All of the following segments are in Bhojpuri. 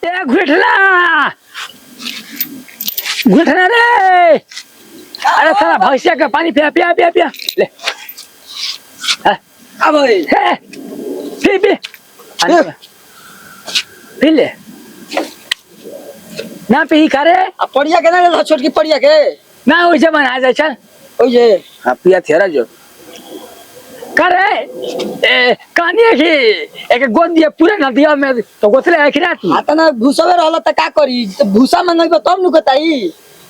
ए घुटला घुटना रे। अरे साला भैंसिया का पानी पिया पिया पिया पिया ले। अब पी पी पी ले ना पी करे। पड़िया के ना छोटकी पड़िया के ना वैसे बना जाए चल ओए हाँ पिया थेरा जो करे ए कहानी की एक गोद दिया पूरा नदिया में तो गोथले है कि ना तू आता ना भूसावे रहला त का करी भूसा में नहीं तब नु बताई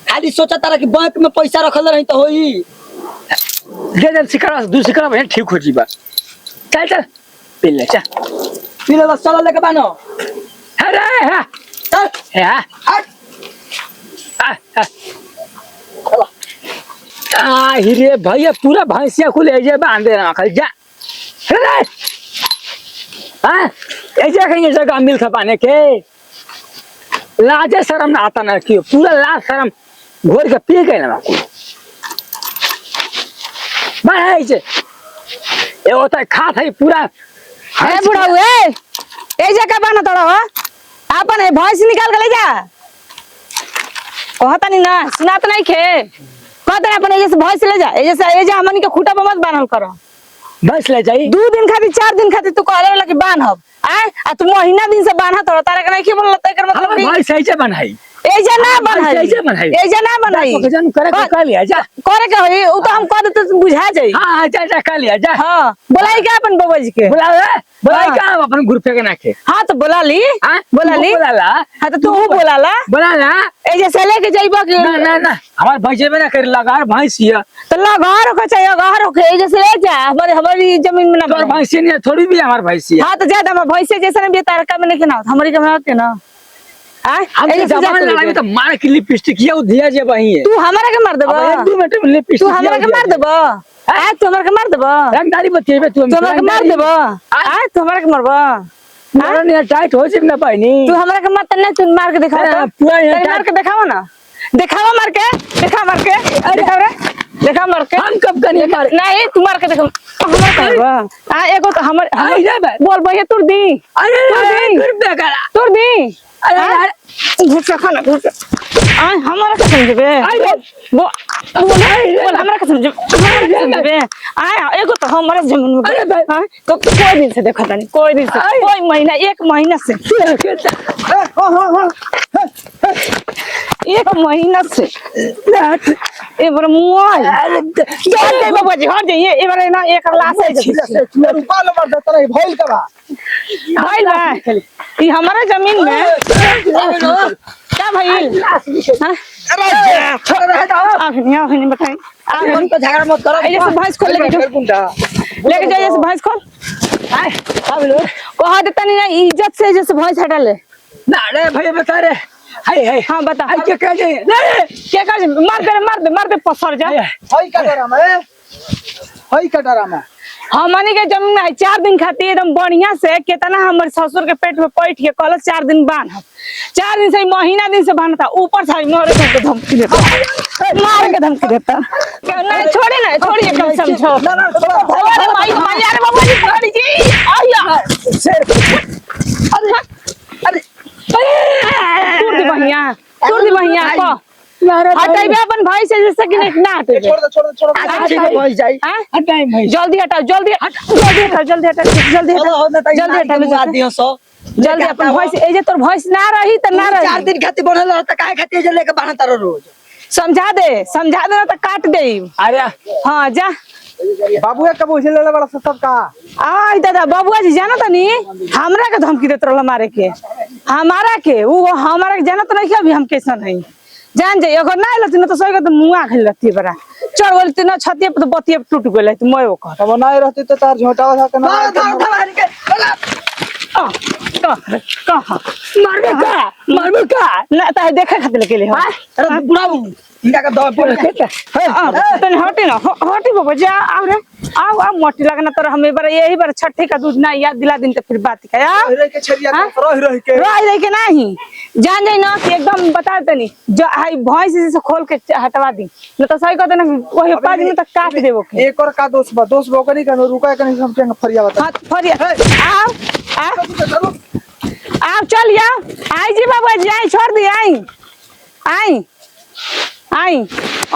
खाली सोचा तारा कि बैंक में पैसा रखल रही तो होई दे दे सिकड़ा दू सिकड़ा में ठीक हो जीबा चल चल पी ले चल पी ले बस चला लेके बानो अरे है चल है आ हिरे भैया पूरा भैंसिया को ले जे बांधे रखल जा अरे हां ऐसे कहीं जगह मिल खपाने के लाजे शर्म ना आता ना क्यों पूरा लाज शर्म घोर के पी गए ना को भाई जे ये होता है खा था पूरा ए बुढ़ा हुए ए जगह बना तोड़ा हो आपन भैंस निकाल के ले जा कहता नहीं ना सुनात नहीं खे कहता है अपन जैसे भैंस ले जा ए जे हमनी के खूटा पे मत बांधल करो बस ले जाई 2 दिन खातिर 4 दिन खातिर तू कहले वाला कि बांधब आए आ तू महीना दिन से बांधा तोड़ा तारा के नहीं की बोलत एकर मतलब कि भाई सही से बनाई एजा ना बनाई ऐसे बनाई एजा ना बनाई तो जन करे तो कर लिया जा करे के होई उ तो हम कह देते तो बुझा जाई हां जा जा कर लिया जा हां बोलाई का अपन बबा जी के बुलाए हाँ। का अपन ग्रुप पे के नाखे हां तो बोला ली हां बोला ली बोलाला हां तो तू बोलाला बोलाला एजे से लेके जाइबो कि ना ना ना हमार भैंसे में ना कर लगार भैंसिया तो घर को चाहिए घर को जैसे ले जा हमारी जमीन में ना तोर बना भैंसी नहीं थोड़ी भी हमार भैंसिया हाँ तो ज्यादा मैं भैंसे जैसे नहीं तार का में नहीं ना हमारी के बनाते ना हम तो जबान लड़ाई तो मार के लिपस्टिक ये दिया जे वही है तू हमारा के मार देबो अब 2 मिनट में लिपस्टिक तू हमारा के मार देबो आ तू हमारा के मार देबो रंगदारी बतिएबे तू तू हमारा के मार देबो आ तू हमारा के मारबो मारा नहीं टाइट हो जिब ना पानी तू हमारा के मत ना तू मार के दिखा अरे पूरा ये मार के दिखाओ ना दिखाओ मार के दिखा मार के दिखा रे देखा मार के हम कब करने मार नहीं तू मार के देखो हमारा करबो आ एगो तो हमर आई जा बे बोल भैया तूर दी अरे रुपया करा तूर दी अरे घुस खाना घुस आ हमारा के समझबे वो बोल हमरा के समझबे आ एगो तो हमारे जमीन में अरे भाई हां तो कोई दिन से देखा नहीं कोई दिन से कोई महीना 1 महीना से 1 महीना से ए बार मुआई जाते बाबा जी हट जाइए ए बार ना एक लाश है रूपा ले मर तोरा भइल का बा भाई बा ई हमारा जमीन में क्या भाई हां अरे छोड़ रहे दो आप नहीं बताएं आप मन पे झगड़ा मत करो ऐसे भैंस खोल लेके जाइए ऐसे भैंस खोल आए अब लो कहा देता नहीं ना इज्जत से जैसे भैंस हटा ले ना रे भैया बता रे हाय हाय हाँ बता हाय क्या कह दे क्या कर मार दे पसर जा हई का डरामा हई का डरामा हमनी के जमीन में 4 दिन खाती एकदम बढ़िया से कितना हमर ससुर के पेट में पैठ के कहल 4 दिन बांध 4 दिन से महीना दिन से बांधता ऊपर से मारे के धमकी देता मार के धमकी देता नहीं छोड़े ना छोड़िए एकदम समझो ना ना अरे भाई अरे बाबा जी छोड़ी जी आया अरे तोड़ दी भैया को हटाइबे अपन भाई से जैसे कि नहीं ना हटाइबे छोड़ ठीक है भई जाई हटाई भाई जल्दी हटाओ जल्दी हटाओ जल्दी हटा दियो सो जल्दी अपन भैंस ए जे तोर भैंस ना रही त ना रही 4 दिन खाती बनल रहता काहे खाती जे लेके बाहर तारो रोज समझा दे ना त काट दे अरे हां जा बाबूया कब उछल ले बड़ा सब का आई दादा बाबूआ जी जाना त नहीं हमरा के धमकी देत रहल मारे के हमारा के वो हमारा के जानत नहीं अभी हम कैसन है जान जाइए अगर ना लती न तो सही तो मुआ खेल रहती बड़ा चढ़ बोलती न छतिए पे तो बतिए टूट गेल त मैं ओकर तब ना रहती तो तार झोटावा था के कहां मारबे का ना त देखे खातिर के लिए अरे बुढ़ाऊ इनका का दवा पड़ के तने हटी ना हटी बाबा जा आओ रे आओ मोटी लगना तो हम एक बार यही बार छठे का दूध ना याद दिला दिन तो फिर बात का यार रह के छरिया रह के रह के नहीं जान जाई ना कि एकदम बता देनी जो हाई भैंस से खोल के हटवा दी न तो सही कहते ना वही 5 मिनट तक काट देबो के एक और का दोस्त बोकनी का रुका के नहीं समझेंगे फरिया बता हां फरिया आओ चल या आई जी बुआ जी आई छोड़ दी आई आई आई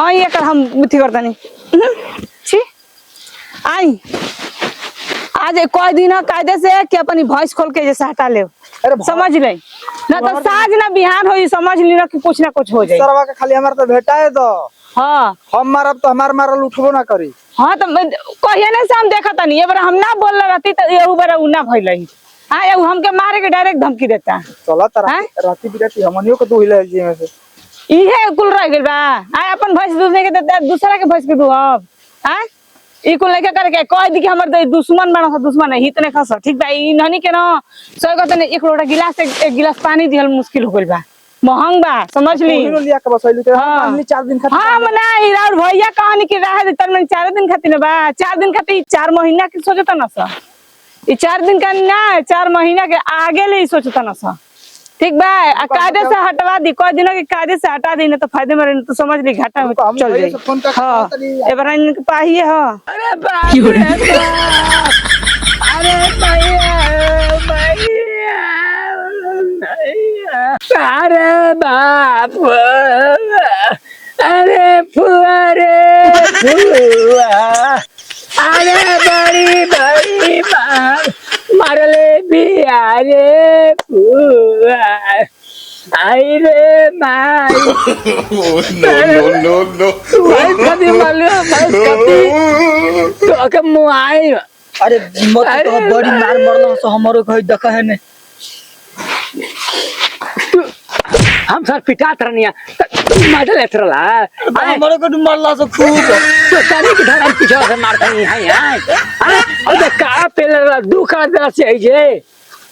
आई एकर हम बुद्धि करतनी छी आई आज कोई दिन कायदे से कि अपनी भैंस खोल के जैसे हटा ले समझ ले ना तो साज ना बिहान होई समझ ली ना कि कुछ ना कुछ हो जाए सरवा के खाली हमार तो भेटा है तो हाँ हम मारब तो हमार मारल उठबो ना करी। हाँ तो कहिए ना से हम देखा नहीं ये बार हम ना बोल रहती तो ये बार उ ना भइल रही हाँ ये हमके मारे के डायरेक्ट धमकी देता चला तारा राती बिराती हमनियो के दुहिला जी में से इहे कुल रह गेल बा आ अपन भैंस दूध नहीं के देता दूसरा के भैंस के दू अब हां ई कुल लेके करके कह दी कि हमर दुश्मन बना सा दुश्मन है हित ने खस ठीक बा ई ननी के न सो को तने एक लोटा गिलास एक गिलास पानी दिहल मुश्किल हो गेल बा महंग बा समझ ली हिरो लिया के बसैलु ते हम 4 दिन खातिर हां मना ई और भैया कहानी के रहे तन में 4 दिन खातिर बा 4 दिन खातिर 4 महीना के सोचता ना सा ई 4 दिन का ना 4 महीना के आगे ले सोचता ना सा ठीक बा कायदे से हटवा दी कोई दिनों के कायदे से हटा दी ना तो फायदे में तो समझ ली घाटा में चल जाए हां ए बार इनके पाहिए हां अरे बाप रे बाप अरे भैया अरे बाप अरे फुआ रे फुआ अरे बड़ी बड़ी मारले बिया रे फुआ आई रे माई no. भाई कभी मालूम भाई कभी तो के मुआई अरे मत तो बड़ी मार मरलो सो हमरो कहि देख है ने हम सर पिटात रहनिया मडल एथरला हमरो को मरला सो खूब तो तारी के धरम पीछे से मारता नहीं है हां अरे का पेले दू का दला से जे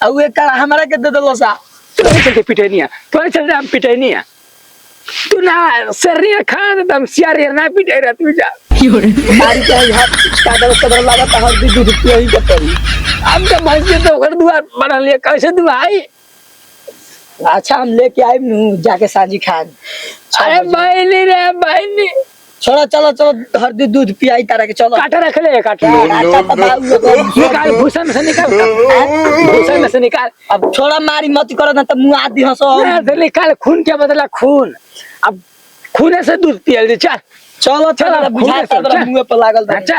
अब एक का हमरा के दे देलो सा तोरे चलते पिटेनिया तोरे चलते हम पिटेनिया तू ना शरीर खान दम सियार ना पिटे रह तू जा मारी के हाथ कादर कदर लगा त हर दूध पियो ही करी हम तो मस्जिद तो घर द्वार बना लिए कैसे दुआई अच्छा हम लेके आए जाके सांझी खान अरे बहनी रे बहनी छोड़ा चलो चलो हरदी दूध पियाई तारा के चलो काटा रख ले काटा अच्छा तो बाबू लोग निकाल भूसा में से निकाल भूसा में से निकाल अब छोड़ा मारी मत करो ना तो मुंह आदि हंसो तो निकाल खून के बदला खून अब खूने से दूध पियल दे चल चलो चलो, चलो बुझाता खून से, बड़ा चल। मुंह पे लागल अच्छा